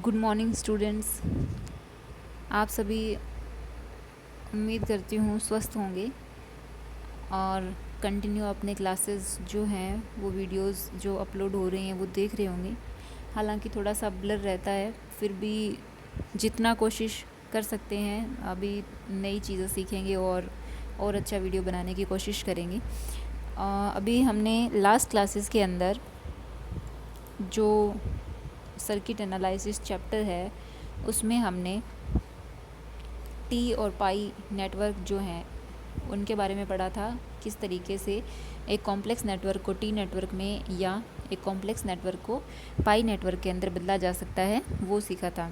Good morning students. आप सभी उम्मीद करती हूँ स्वस्थ होंगे और कंटिन्यू अपने क्लासेस जो हैं वो वीडियोस जो अपलोड हो रही हैं वो देख रहे होंगे। हालांकि थोड़ा सा ब्लर रहता है, फिर भी जितना कोशिश कर सकते हैं अभी नई चीज़ें सीखेंगे और अच्छा वीडियो बनाने की कोशिश करेंगे। अभी हमने लास्ट क्लासेस के अंदर जो सर्किट एनालिसिस चैप्टर है उसमें हमने टी और पाई नेटवर्क जो हैं उनके बारे में पढ़ा था। किस तरीके से एक कॉम्प्लेक्स नेटवर्क को टी नेटवर्क में या एक कॉम्प्लेक्स नेटवर्क को पाई नेटवर्क के अंदर बदला जा सकता है, वो सीखा था।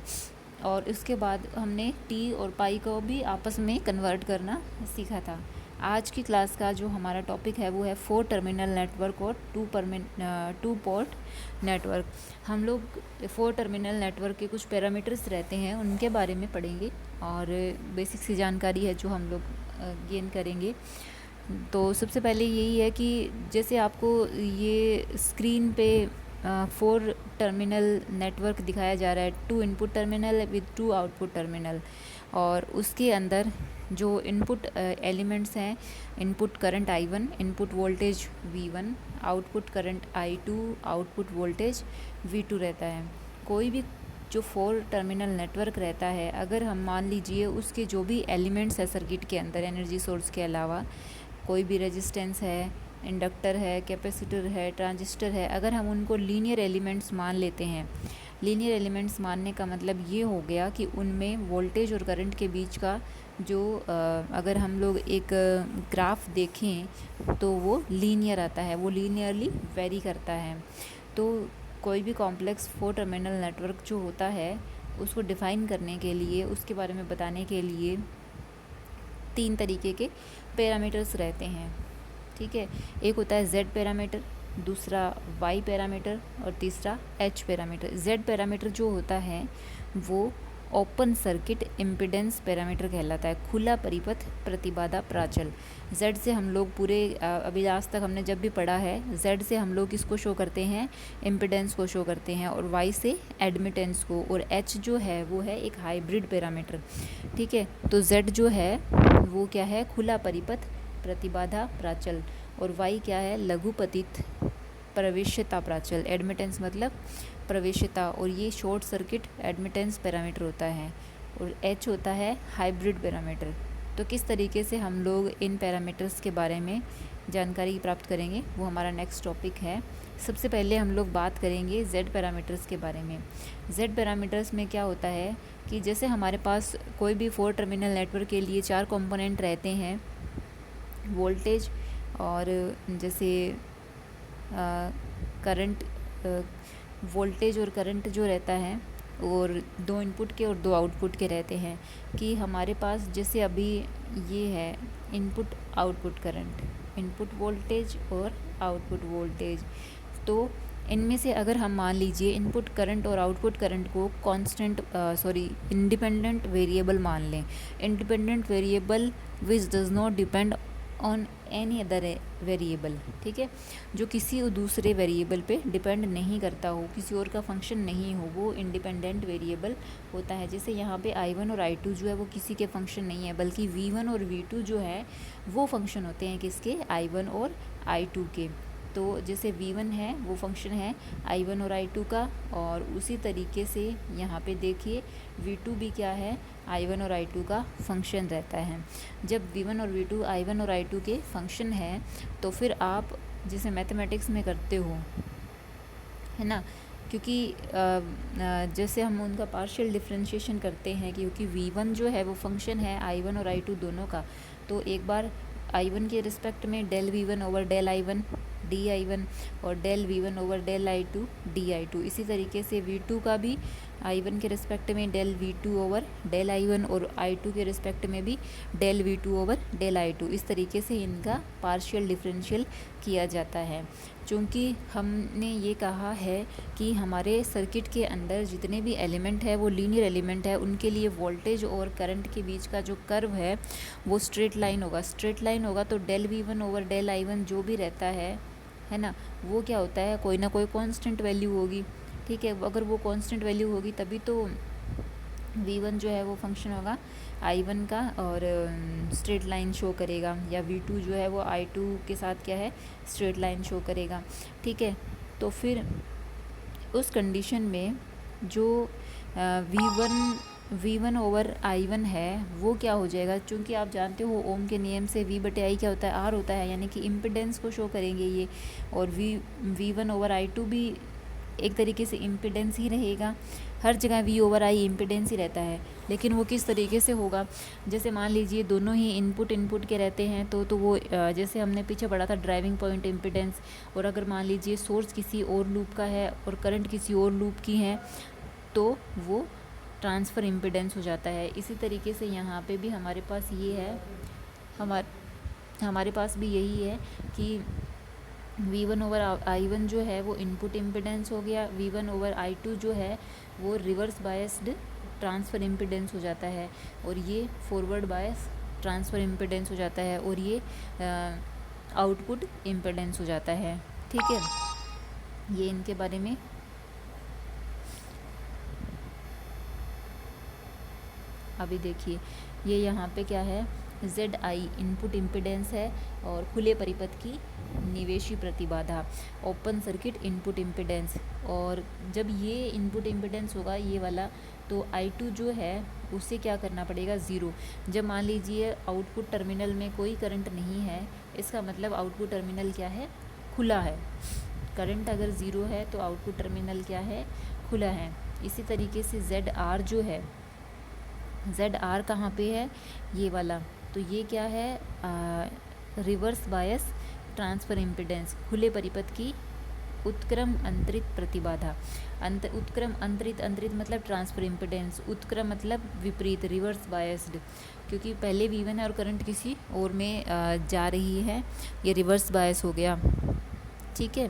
और उसके बाद हमने टी और पाई को भी आपस में कन्वर्ट करना सीखा था। आज की क्लास का जो हमारा टॉपिक है वो है 4 टर्मिनल नेटवर्क और 2 पोर्ट नेटवर्क। हम लोग 4 टर्मिनल नेटवर्क के कुछ पैरामीटर्स रहते हैं उनके बारे में पढ़ेंगे और बेसिक सी जानकारी है जो हम लोग गेन करेंगे। तो सबसे पहले यही है कि जैसे आपको ये स्क्रीन पे 4 टर्मिनल नेटवर्क दिखाया जा रहा है, 2 input terminal with 2 output terminal, और उसके अंदर जो इनपुट एलिमेंट्स हैं, input current I1, input voltage V1, output current I2, output voltage V2 रहता है। कोई भी जो 4 टर्मिनल नेटवर्क रहता है, अगर हम मान लीजिए उसके जो भी एलिमेंट्स है सर्किट के अंदर एनर्जी सोर्स के अलावा, कोई भी रेजिस्टेंस है, इंडक्टर है, कैपेसिटर है, ट्रांजिस्टर है, अगर हम उनको लीनियर एलिमेंट्स मान लेते हैं। लीनियर एलिमेंट्स मानने का मतलब ये हो गया कि उनमें वोल्टेज और करंट के बीच का जो अगर हम लोग एक ग्राफ देखें तो वो लीनियर आता है, वो लीनियरली वेरी करता है। तो कोई भी कॉम्प्लेक्स 4 टर्मिनल नेटवर्क जो होता है उसको डिफ़ाइन करने के लिए, उसके बारे में बताने के लिए 3 तरीके के पैरामीटर्स रहते हैं। ठीक है, एक होता है Z पैरामीटर, दूसरा Y पैरामीटर और तीसरा H पैरामीटर। Z पैरामीटर जो होता है वो ओपन सर्किट इम्पिडेंस पैरामीटर कहलाता है, खुला परिपथ प्रतिबाधा प्राचल। Z से हम लोग पूरे अभी आज तक हमने जब भी पढ़ा है, Z से हम लोग किसको शो करते हैं, इम्पिडेंस को शो करते हैं, और Y से एडमिटेंस को, और H जो है वो है एक हाइब्रिड पैरामीटर। ठीक है, तो Z जो है वो क्या है, खुला परिपथ प्रतिबाधा प्राचल, और Y क्या है, लघुपतित प्रवेश्यता प्राचल। एडमिटेंस मतलब प्रवेश्यता, और ये शॉर्ट सर्किट एडमिटेंस पैरामीटर होता है, और H होता है हाइब्रिड पैरामीटर। तो किस तरीके से हम लोग इन पैरामीटर्स के बारे में जानकारी प्राप्त करेंगे वो हमारा नेक्स्ट टॉपिक है। सबसे पहले हम लोग बात करेंगे Z पैरामीटर्स के बारे में। Z पैरामीटर्स में क्या होता है कि जैसे हमारे पास कोई भी 4 टर्मिनल नेटवर्क के लिए 4 कंपोनेंट रहते हैं, वोल्टेज और जैसे करंट, वोल्टेज और करंट जो रहता है, और 2 इनपुट के और 2 आउटपुट के रहते हैं। कि हमारे पास जैसे अभी ये है input output current, input voltage और आउटपुट वोल्टेज, तो इनमें से अगर हम मान लीजिए इनपुट करंट और आउटपुट करंट को इंडिपेंडेंट वेरिएबल मान लें, independent variable which does not depend on any other variable. ठीक है, जो किसी दूसरे वेरिएबल पे डिपेंड नहीं करता हो, किसी और का फंक्शन नहीं हो, वो इंडिपेंडेंट वेरिएबल होता है। जैसे यहाँ पे I1 और I2 जो है वो किसी के फंक्शन नहीं है, बल्कि V1 और V2 जो है वो फंक्शन होते हैं किसके, I1 और I2 के। तो जैसे V1 है वो फंक्शन है I1 और I2 का, और उसी तरीके से यहाँ पे देखिए V2 भी क्या है, I1 और I2 का फंक्शन रहता है। जब V1 और V2 I1 और I2 के फंक्शन है तो फिर आप जैसे मैथमेटिक्स में करते हो, है ना, क्योंकि जैसे हम उनका पार्शियल डिफरेंशिएशन करते हैं, क्योंकि V1 जो है वो फंक्शन है I1 और I2 दोनों का, तो एक बार I1 के रिस्पेक्ट में del V1 over del I1 dI1 और del V1 over del I2 dI2। इसी तरीके से V2 का भी I1 के रिस्पेक्ट में del V2 over del I1 और I2 के रिस्पेक्ट में भी del V2 over del I2। इस तरीके से इनका पार्शियल डिफरेंशियल किया जाता है। चूँकि हमने ये कहा है कि हमारे सर्किट के अंदर जितने भी एलिमेंट है वो लीनियर एलिमेंट है, उनके लिए वोल्टेज और करंट के बीच का जो कर्व है वो स्ट्रेट लाइन होगा। स्ट्रेट लाइन होगा तो del V1 over del I1 जो भी रहता है ना, वो क्या होता है, कोई ना कोई कांस्टेंट वैल्यू होगी। ठीक है। अगर वो कांस्टेंट वैल्यू होगी तभी तो v1 जो है वो फंक्शन होगा i1 का और स्ट्रेट लाइन शो करेगा, या v2 जो है वो i2 के साथ क्या है, स्ट्रेट लाइन शो करेगा। ठीक है। तो फिर उस कंडीशन में जो v1 ओवर i1 है वो क्या हो जाएगा, क्योंकि आप जानते हो ओम के नियम से v/i क्या होता है, r होता है, यानी कि इम्पिडेंस को शो करेंगे ये। और v1 ओवर i2 भी एक तरीके से इम्पिडेंस ही रहेगा। हर जगह v ओवर i इम्पिडेंस ही रहता है, लेकिन वो किस तरीके से होगा, जैसे मान लीजिए दोनों ही इनपुट के रहते हैं तो वो जैसे हमने पीछे पढ़ा था ड्राइविंग पॉइंट इम्पिडेंस। और अगर मान लीजिए सोर्स किसी और लूप का है और करंट किसी और लूप की है तो वो ट्रांसफ़र इम्पिडेंस हो जाता है। इसी तरीके से यहाँ पे भी हमारे पास ये है, हमारे पास भी यही है कि v1 ओवर i1 जो है वो इनपुट इम्पिडेंस हो गया, v1 ओवर i2 जो है वो रिवर्स बायस्ड ट्रांसफ़र इम्पिडेंस हो जाता है, और ये फॉरवर्ड बायस ट्रांसफ़र इम्पिडेंस हो जाता है, और ये आउटपुट इम्पिडेंस हो जाता है। ठीक है, ये इनके बारे में। अभी देखिए ये यहाँ पे क्या है, ZI इनपुट इम्पिडेंस है और खुले परिपथ की निवेशी प्रतिबाधा, ओपन सर्किट इनपुट इम्पिडेंस। और जब ये इनपुट इम्पिडेंस होगा ये वाला, तो I2 जो है उसे क्या करना पड़ेगा, ज़ीरो। जब मान लीजिए आउटपुट टर्मिनल में कोई करंट नहीं है, इसका मतलब आउटपुट टर्मिनल क्या है, खुला है। करंट अगर ज़ीरो है तो आउटपुट टर्मिनल क्या है, खुला है। इसी तरीके से ZR जो है, ZR कहाँ पे है, ये वाला, तो ये क्या है, रिवर्स बायस ट्रांसफ़र इम्पिडेंस, खुले परिपथ की उत्क्रम अंतरित प्रतिबाधा। उत्क्रम अंतरित मतलब ट्रांसफ़र इम्पिडेंस, उत्क्रम मतलब विपरीत, रिवर्स बायस्ड, क्योंकि पहले v1 है और करंट किसी और में जा रही है, ये रिवर्स बायस हो गया। ठीक है।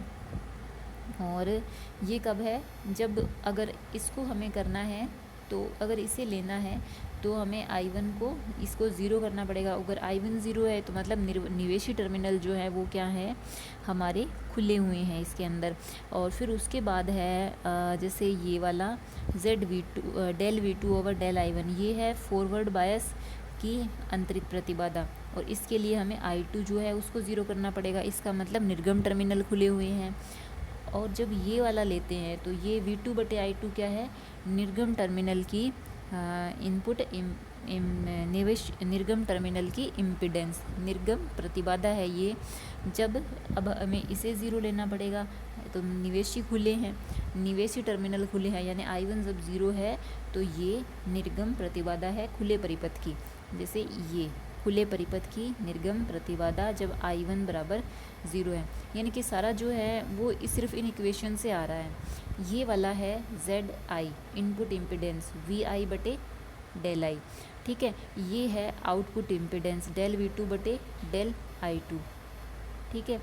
और ये कब है, जब अगर इसको हमें करना है, तो अगर इसे लेना है तो हमें I1 को इसको ज़ीरो करना पड़ेगा। अगर I1 ज़ीरो है तो मतलब निवेशी टर्मिनल जो है वो क्या है, हमारे खुले हुए हैं इसके अंदर। और फिर उसके बाद है जैसे ये वाला del V2 over del I1, ये है फॉरवर्ड बायस की अंतरित प्रतिबाधा, और इसके लिए हमें I2 जो है उसको ज़ीरो करना पड़ेगा, इसका मतलब निर्गम टर्मिनल खुले हुए हैं। और जब ये वाला लेते हैं तो ये V2/I2 क्या है, निर्गम टर्मिनल की इनपुट निर्गम टर्मिनल की इम्पिडेंस, निर्गम प्रतिबाधा है ये। जब अब हमें इसे ज़ीरो लेना पड़ेगा, तो निवेशी खुले हैं, निवेशी टर्मिनल खुले हैं, यानी I1 जब ज़ीरो है तो ये निर्गम प्रतिबाधा है खुले परिपथ की। जैसे ये खुले परिपथ की निर्गम प्रतिबाधा जब I1 बराबर ज़ीरो है, यानी कि सारा जो है वो सिर्फ इन इक्वेशन से आ रहा है। ये वाला है ZI इनपुट इम्पिडेंस VI बटे डेल I। ठीक है, ये है आउटपुट इम्पिडेंस डेल V2 बटे डेल I2। ठीक है,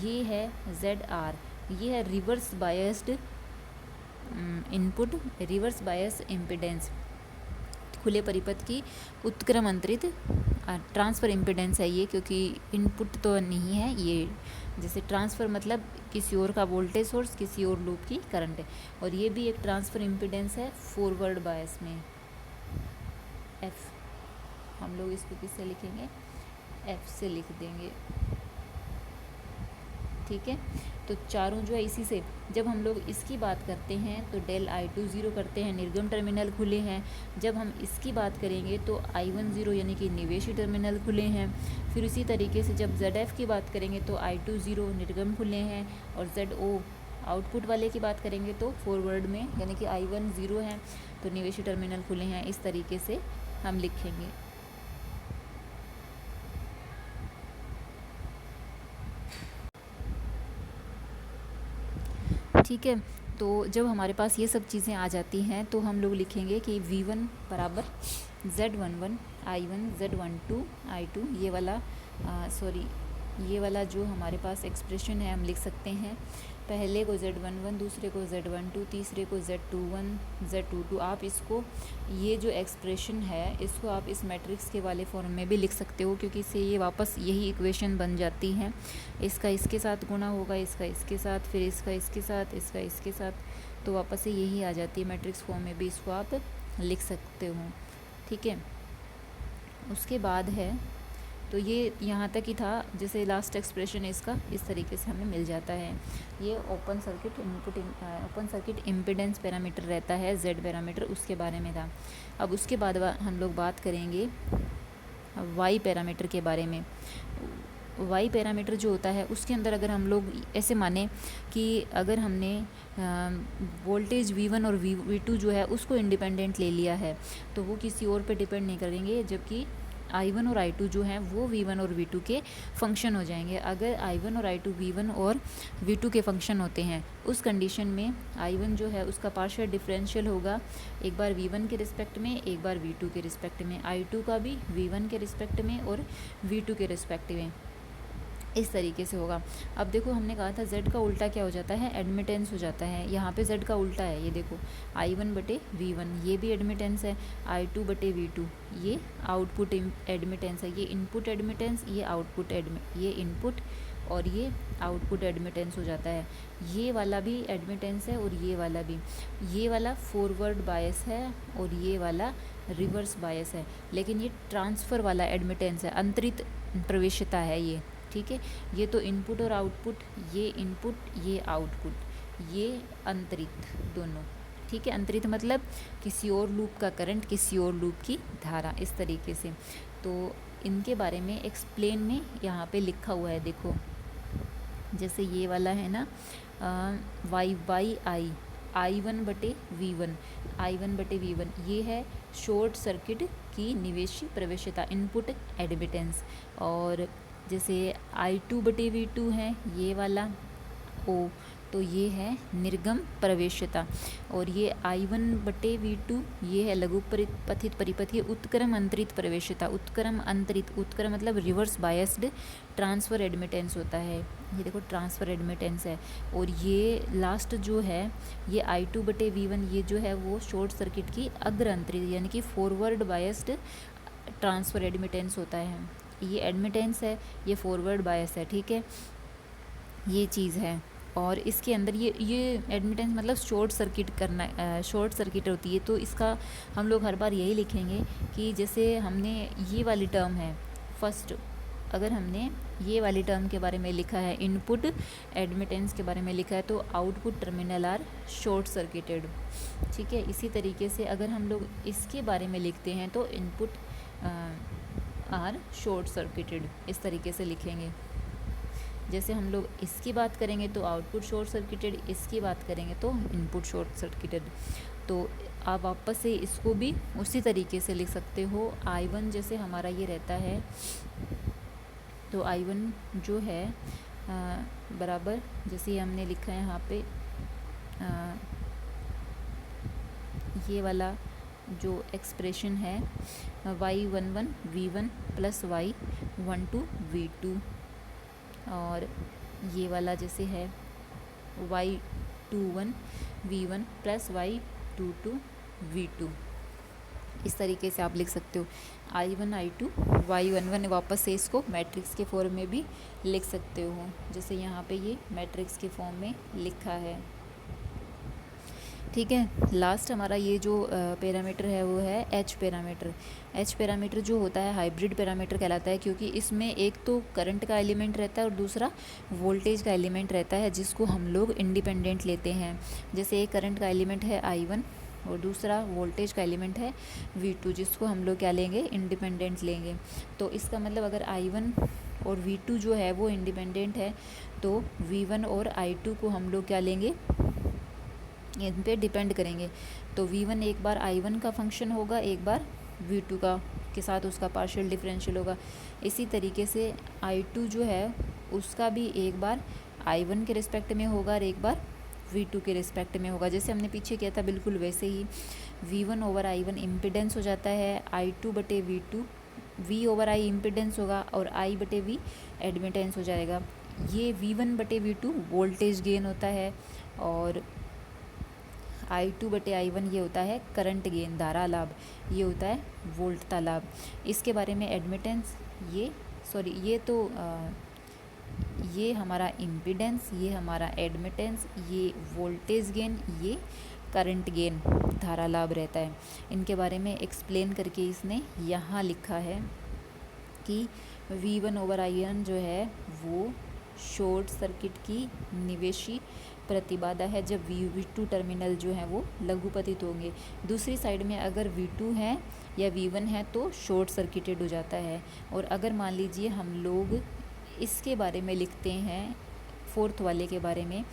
ये है ZR, ये है reverse biased input, reverse bias impedance, खुले परिपथ की उत्क्रम अंतरित ट्रांसफ़र इम्पिडेंस है ये, क्योंकि इनपुट तो नहीं है ये। जैसे ट्रांसफ़र मतलब किसी और का वोल्टेज सोर्स, किसी और लूप की करंट है, और ये भी एक ट्रांसफ़र इम्पिडेंस है फॉरवर्ड बायस में, F। हम लोग इसको किससे लिखेंगे, F से लिख देंगे। ठीक है, तो चारों जो है इसी से, जब हम लोग इसकी बात करते हैं तो डेल I2 ज़ीरो करते हैं, निर्गम टर्मिनल खुले हैं। जब हम इसकी बात करेंगे तो I1 ज़ीरो, यानी कि निवेशी टर्मिनल खुले हैं। फिर इसी तरीके से जब ZF की बात करेंगे तो I2 ज़ीरो, निर्गम खुले हैं। और ZO आउटपुट वाले की बात करेंगे तो फॉरवर्ड में, यानी कि I1 ज़ीरो है तो निवेशी टर्मिनल खुले हैं। इस तरीके से हम लिखेंगे। ठीक है, तो जब हमारे पास ये सब चीज़ें आ जाती हैं तो हम लोग लिखेंगे कि V1 बराबर Z11 I1 Z12 I2, ये वाला ये वाला जो हमारे पास एक्सप्रेशन है हम लिख सकते हैं। पहले को Z11, दूसरे को Z12, तीसरे को Z21 Z22। आप इसको, ये जो एक्सप्रेशन है इसको आप इस मैट्रिक्स के वाले फॉर्म में भी लिख सकते हो, क्योंकि इससे ये वापस यही इक्वेशन बन जाती है। इसका इसके साथ गुणा होगा, इसका इसके साथ, फिर इसका इसके साथ, इसका इसके साथ, तो वापस से यही आ जाती है, मैट्रिक्स फॉर्म में भी इसको आप लिख सकते हो। ठीक है, उसके बाद है तो ये यहाँ तक ही था। जैसे लास्ट एक्सप्रेशन इसका इस तरीके से हमें मिल जाता है। ये ओपन सर्किट इम्पीडेंस पैरामीटर रहता है, जेड पैरामीटर, उसके बारे में था। अब उसके बाद हम लोग बात करेंगे वाई पैरामीटर के बारे में। वाई पैरामीटर जो होता है उसके अंदर अगर हम लोग ऐसे माने कि अगर हमने वोल्टेज V1 और V2 जो है उसको इंडिपेंडेंट ले लिया है तो वो किसी और पे डिपेंड नहीं करेंगे, जबकि I1 और I2 जो हैं वो V1 और V2 के फंक्शन हो जाएंगे। अगर I1 और I2 V1 और V2 के फंक्शन होते हैं, उस कंडीशन में I1 जो है उसका पार्शियल डिफरेंशियल होगा, एक बार V1 के रिस्पेक्ट में, एक बार V2 के रिस्पेक्ट में, I2 का भी V1 के रिस्पेक्ट में और V2 के रिस्पेक्ट में, इस तरीके से होगा। अब देखो हमने कहा था Z का उल्टा क्या हो जाता है, एडमिटेंस हो जाता है। यहाँ पे Z का उल्टा है, ये देखो I1 बटे V1, ये भी एडमिटेंस है। I2 बटे V2, ये आउटपुट एडमिटेंस है। ये इनपुट एडमिटेंस, ये आउटपुट ये इनपुट और ये आउटपुट एडमिटेंस हो जाता है। ये वाला भी एडमिटेंस है और ये वाला भी। ये वाला फॉरवर्ड बायस है और ये वाला रिवर्स बायस है, लेकिन ये ट्रांसफ़र वाला एडमिटेंस है, अंतरित प्रवेशिता है ये। ठीक है, ये तो इनपुट और आउटपुट, ये इनपुट ये आउटपुट, ये अंतरित दोनों। ठीक है, अंतरित मतलब किसी और लूप का करंट, किसी और लूप की धारा, इस तरीके से। तो इनके बारे में एक्सप्लेन में यहाँ पे लिखा हुआ है, देखो जैसे ये वाला है ना, वाई बाई आई, I1 बटे V1, ये है शॉर्ट सर्किट की निवेशी प्रवेशिता, इनपुट एडमिटेंस। और जैसे I2 बटे V2 है ये वाला O, तो ये है निर्गम प्रवेशिता। और ये I1 बटे V2 ये है लघु पथित परिपथीय उत्क्रम अंतरित प्रवेशिता। उत्क्रम मतलब रिवर्स बायस्ड ट्रांसफ़र एडमिटेंस होता है। ये देखो ट्रांसफ़र एडमिटेंस है। और ये लास्ट जो है ये I2 बटे V1, ये जो है वो शॉर्ट सर्किट की अग्र अंतरित यानी कि फॉरवर्ड बायस्ड ट्रांसफ़र एडमिटेंस होता है। ये एडमिटेंस है, ये फॉरवर्ड बायस है। ठीक है, ये चीज़ है। और इसके अंदर ये एडमिटेंस मतलब शॉर्ट सर्किट करना, शॉर्ट सर्किट होती है। तो इसका हम लोग हर बार यही लिखेंगे कि जैसे हमने ये वाली टर्म है फर्स्ट, अगर हमने ये वाली टर्म के बारे में लिखा है, इनपुट एडमिटेंस के बारे में लिखा है, तो output terminal are short circuited. ठीक है, इसी तरीके से अगर हम लोग इसके बारे में लिखते हैं तो इनपुट आर शॉर्ट सर्किटेड, इस तरीके से लिखेंगे। जैसे हम लोग इसकी बात करेंगे तो आउटपुट शॉर्ट सर्किटेड, इसकी बात करेंगे तो इनपुट शॉर्ट सर्किटेड। तो आप वापस से इसको भी उसी तरीके से लिख सकते हो। I1 जैसे हमारा ये रहता है, तो I1 जो है बराबर, जैसे हमने लिखा है यहाँ पे ये वाला जो एक्सप्रेशन है y11 v1 plus y12 v2, और ये वाला जैसे है y21 v1 plus y22 v2, इस तरीके से आप लिख सकते हो। I1 I2 y11, वापस से इसको मैट्रिक्स के फॉर्म में भी लिख सकते हो, जैसे यहाँ पे ये मैट्रिक्स के फॉर्म में लिखा है। ठीक है, लास्ट हमारा ये जो पैरामीटर है वो है एच पैरामीटर। एच पैरामीटर जो होता है हाइब्रिड पैरामीटर कहलाता है, क्योंकि इसमें एक तो करंट का एलिमेंट रहता है और दूसरा वोल्टेज का एलिमेंट रहता है, जिसको हम लोग इंडिपेंडेंट लेते हैं। जैसे एक करंट का एलिमेंट है I1 और दूसरा वोल्टेज का एलिमेंट है V2, जिसको हम लोग क्या लेंगे, इंडिपेंडेंट लेंगे। तो इसका मतलब अगर I1 और V2 जो है वो इंडिपेंडेंट है, तो V1 और I2 को हम लोग क्या लेंगे, इन पे डिपेंड करेंगे। तो V1 एक बार I1 का फंक्शन होगा, एक बार V2 का के साथ उसका पार्शियल डिफरेंशियल होगा। इसी तरीके से I2 जो है उसका भी एक बार I1 के रिस्पेक्ट में होगा और एक बार V2 के रिस्पेक्ट में होगा। जैसे हमने पीछे किया था बिल्कुल वैसे ही V1 ओवर I1 इम्पिडेंस हो जाता है, I2 बटे V2 V over I impedance होगा और I बटे V एडमिटेंस हो जाएगा। ये V1 बटे V2 वोल्टेज गेन होता है और I2 बटे I1 ये होता है करंट गेन, धारा लाभ, ये होता है वोल्टता लाभ। इसके बारे में एडमिटेंस ये तो ये हमारा इम्पीडेंस, ये हमारा एडमिटेंस, ये वोल्टेज गेन, ये करंट गेन, धारा लाभ रहता है। इनके बारे में एक्सप्लेन करके इसने यहाँ लिखा है कि V1/IN जो है वो शॉर्ट सर्किट की निवेशी प्रतिबाधा है जब V2 टर्मिनल जो है वो लघुपतित होंगे। दूसरी साइड में अगर V2 है या V1 है तो शॉर्ट सर्किटेड हो जाता है। और अगर मान लीजिए हम लोग इसके बारे में लिखते हैं, फोर्थ वाले के बारे में,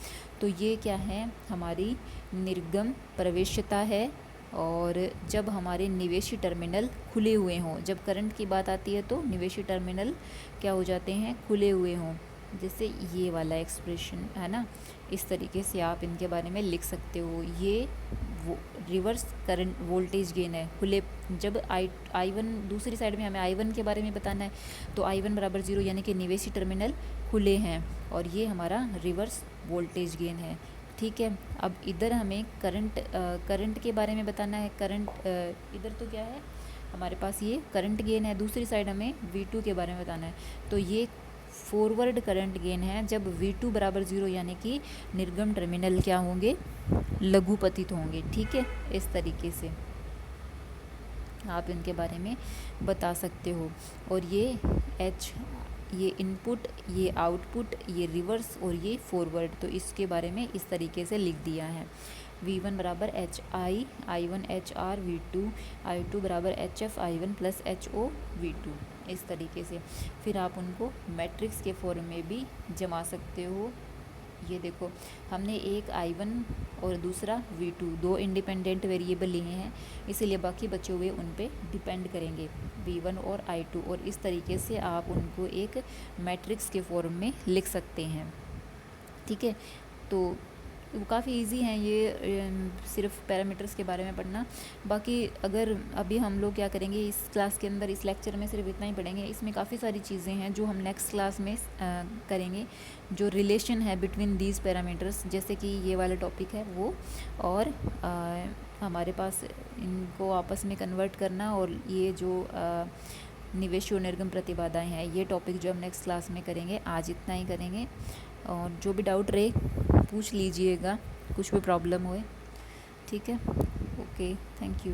तो ये क्या है, हमारी निर्गम प्रवेश्यता है। और जब हमारे निवेशी टर्मिनल खुले हुए हों, जब करंट की बात आती है तो निवेशी टर्मिनल क्या हो जाते हैं, खुले हुए हों, जैसे ये वाला एक्सप्रेशन है ना। इस तरीके से आप इनके बारे में लिख सकते हो। ये वो रिवर्स करंट वोल्टेज गेन है खुले, जब I1 दूसरी साइड में हमें I1 के बारे में बताना है तो I1 = 0 यानी कि निवेशी टर्मिनल खुले हैं, और ये हमारा रिवर्स वोल्टेज गेन है। ठीक है, अब इधर हमें करंट के बारे में बताना है। करंट इधर तो क्या है हमारे पास, ये करंट गेन है, दूसरी साइड हमें V2 के बारे में बताना है। तो ये फॉरवर्ड करंट गेन है जब V2 = 0 यानी कि निर्गम टर्मिनल क्या होंगे, लघुपतित होंगे। ठीक है, इस तरीके से आप इनके बारे में बता सकते हो। और ये H, ये इनपुट, ये आउटपुट, ये रिवर्स और ये फॉरवर्ड, तो इसके बारे में इस तरीके से लिख दिया है। V1 = HI, I1 HR, V2, I2 = HF, I1 + HO, V2, इस तरीके से। फिर आप उनको मैट्रिक्स के फॉर्म में भी जमा सकते हो। ये देखो, हमने एक I1 और दूसरा V2, दो इंडिपेंडेंट वेरिएबल लिए हैं, इसीलिए बाकी बचे हुए उन पे डिपेंड करेंगे, V1 और I2, और इस तरीके से आप उनको एक मैट्रिक्स के फॉर्म में लिख सकते हैं। ठीक है, तो काफ़ी इजी हैं ये, सिर्फ पैरामीटर्स के बारे में पढ़ना। बाकी अगर अभी हम लोग क्या करेंगे इस क्लास के अंदर, इस लेक्चर में सिर्फ इतना ही पढ़ेंगे। इसमें काफ़ी सारी चीज़ें हैं जो हम नेक्स्ट क्लास में करेंगे, जो रिलेशन है बिटवीन दीज पैरामीटर्स, जैसे कि ये वाला टॉपिक है वो, और हमारे पास इनको आपस में कन्वर्ट करना, और ये जो निवेशी और निर्गम प्रतिबाधाएं हैं, ये टॉपिक जो हम नेक्स्ट क्लास में करेंगे। आज इतना ही करेंगे, और जो भी डाउट रहे पूछ लीजिएगा, कुछ भी प्रॉब्लम होए। ठीक है, ओके, थैंक यू।